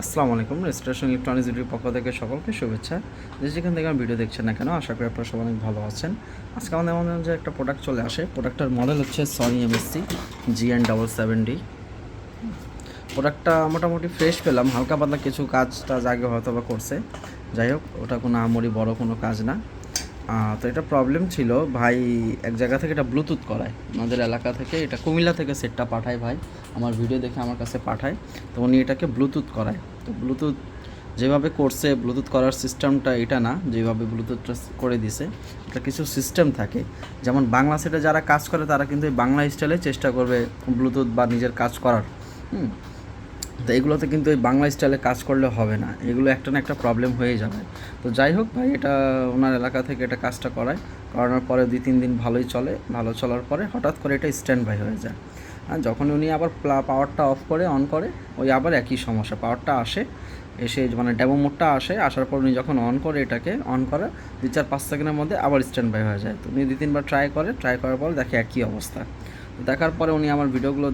আসসালামু আলাইকুম। Registration electronics ভিডিওর পক্ষ থেকে সকলকে শুভেচ্ছা। যেখান থেকে আমার ভিডিও দেখছেন না কেন, আশা করি আপনারা সবাই অনেক ভালো আছেন। আজকে আমাদের যে একটা প্রোডাক্ট চলে আসে, প্রোডাক্টটার মডেল হচ্ছে সনি MSC GN770D। প্রোডাক্টটা মোটামুটি ফ্রেশ পেলাম, হালকা পাতলা কিছু কাজটা আগে হয়তো বা করছে, যাই হোক ওটা কোনো আমরি বড় কোনো কাজ না। তো এটা প্রবলেম ছিল ভাই, এক জায়গা থেকে এটা ব্লুটুথ করায়, আমাদের এলাকা থেকে, এটা কুমিল্লা থেকে সেটটা পাঠায় ভাই, আমার ভিডিও দেখে আমার কাছে পাঠায়, তো উনি এটাকে ব্লুটুথ করায়। তো ব্লুটুথ যেভাবে করছে, ব্লুটুথ করার সিস্টেমটা এটা না, যেভাবে ব্লুটুথটা করে দিছে, এটা কিছু সিস্টেম থাকে। যেমন বাংলা সেটে যারা কাজ করে তারা কিন্তু বাংলা স্টাইলে চেষ্টা করবে ব্লুটুথ বা নিজের কাজ করার। তো এগুলোতে কিন্তু এই বাংলা স্টাইলে কাজ করলে হবে না, এগুলো একটা না একটা প্রবলেম হয়ে যাবে। তো যাই হোক ভাই, এটা ওনার এলাকা থেকে এটা কাজটা করানোর পরে 2-3 দিন ভালোই চলে, ভালো চলার পরে হঠাৎ করে এটা স্ট্যান্ড বাই হয়ে যায়। আর যখন উনি আবার পাওয়ারটা অফ করে অন করে, ওই আবার একই সমস্যা, পাওয়ারটা আসে, এসে মানে ডেমো মোডটা আসার পর উনি যখন অন করে, এটাকে অন করে 2-4-5 সেকেন্ডের মধ্যে আবার স্ট্যান্ড বাই হয়ে যায়। তো উনি 2-3 বার ট্রাই করার পর দেখে একই অবস্থা। দেখার পরে উনি আমার ভিডিওগুলো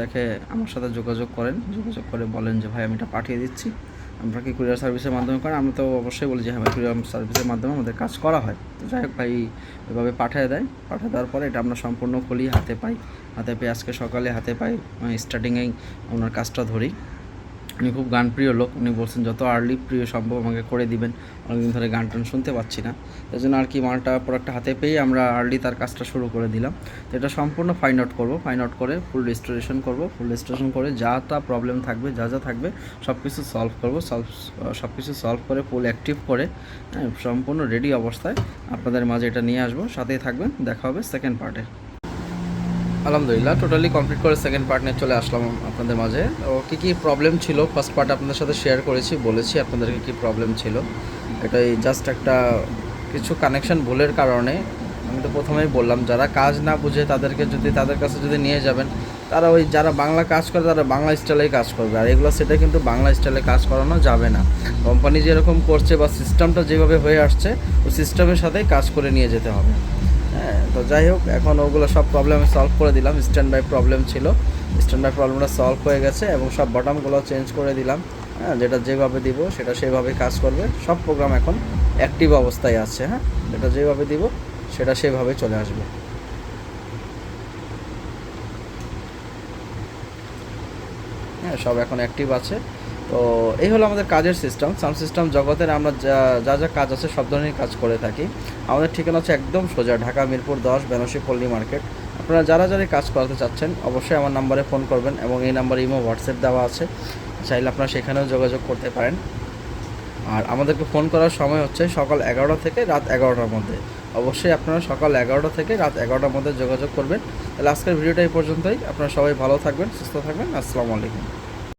দেখে আমার সাথে যোগাযোগ করে বলেন যে ভাই আমি এটা পাঠিয়ে দিচ্ছি, আমরা কি কুরিয়ার সার্ভিসের মাধ্যমে করেন? আমরা তো অবশ্যই বলি যে হ্যাঁ ভাই, কুরিয়ার সার্ভিসের মাধ্যমে আমাদের কাজ করা হয়। তো যাই হোক ভাই, এভাবে পাঠিয়ে দেওয়ার পরে এটা আমরা সম্পূর্ণ খুলি, হাতে পেয়ে আজকে সকালে হাতে পাই, স্টার্টিংয়েই ওনার কাজটা ধরি। উনি খুব গানপ্রিয় লোক, উনি বলছেন যত আর্লি প্রিয় সম্ভব আমাকে করে দিবেন, অনেকদিন ধরে গান টান শুনতে পাচ্ছি না, তাই জন্য আর কি প্রোডাক্টটা হাতে পেয়ে আমরা আর্লি তার কাজটা শুরু করে দিলাম। তো এটা সম্পূর্ণ ফাইন্ড আউট করে ফুল রেস্টোরেশন করে যা প্রবলেম থাকবে, যা থাকবে সব কিছু সব কিছু সলভ করে ফুল অ্যাক্টিভ করে সম্পূর্ণ রেডি অবস্থায় আপনাদের মাঝে এটা নিয়ে আসবো। সাথেই থাকবেন, দেখা হবে সেকেন্ড পার্টে। আলহামদুলিল্লাহ, টোটালি কমপ্লিট করে সেকেন্ড পার্ট নিয়ে চলে আসলাম আপনাদের মাঝে। তো কী প্রবলেম ছিল, ফার্স্ট পার্ট আপনাদের সাথে শেয়ার বলেছি আপনাদেরকে কী প্রবলেম ছিল। এটাই জাস্ট একটা কিছু কানেকশন ভুলের কারণে, আমি তো প্রথমেই বললাম যারা কাজ না বুঝে তাদের কাছে যদি নিয়ে যাবেন, তারা ওই যারা বাংলা কাজ করে তারা বাংলা স্টাইলেই কাজ করবে, আর এগুলো সেটা কিন্তু বাংলা স্টাইলে কাজ করানো যাবে না। কোম্পানি যেরকম করছে বা সিস্টেমটা যেভাবে হয়ে আসছে, ওই সিস্টেমের সাথেই কাজ করে নিয়ে যেতে হবে। হ্যাঁ, তো যাই হোক, এখন ওগুলো সব প্রবলেম সলভ করে দিলাম। স্ট্যান্ড বাই প্রবলেম ছিল, স্ট্যান্ড বাই প্রবলেমটা সলভ হয়ে গেছে এবং সব বটমগুলো চেঞ্জ করে দিলাম। হ্যাঁ, যেটা যেভাবে দিব সেটা সেভাবে কাজ করবে, সব প্রোগ্রাম এখন অ্যাক্টিভ অবস্থায় আছে। হ্যাঁ, যেটা যেভাবে দিব সেটা সেভাবে চলে আসবে। হ্যাঁ, সব এখন অ্যাক্টিভ আছে। তো এই হলো আমাদের কাজের সিস্টেম। সাউন্ড সিস্টেম জগতের আমরা যা কাজ আছে সব ধরনের কাজ করে থাকি। আমাদের ঠিকানা হচ্ছে একদম সোজা, ঢাকা মিরপুর 10, বেনারসি পল্লী মার্কেট। আপনারা যারা কাজ করাতে চাচ্ছেন অবশ্যই আমার নাম্বারে ফোন করবেন, এবং এই নাম্বারে ইমো হোয়াটসঅ্যাপ দেওয়া আছে, চাইলে আপনারা সেখানেও যোগাযোগ করতে পারেন। আর আমাদেরকে ফোন করার সময় হচ্ছে সকাল 11টা থেকে রাত 11টার মধ্যে। অবশ্যই আপনারা সকাল 11টা থেকে রাত 11টার মধ্যে যোগাযোগ করবেন। তাহলে আজকের ভিডিওটা এই পর্যন্তই। আপনারা সবাই ভালো থাকবেন, সুস্থ থাকবেন। আসসালামু আলাইকুম।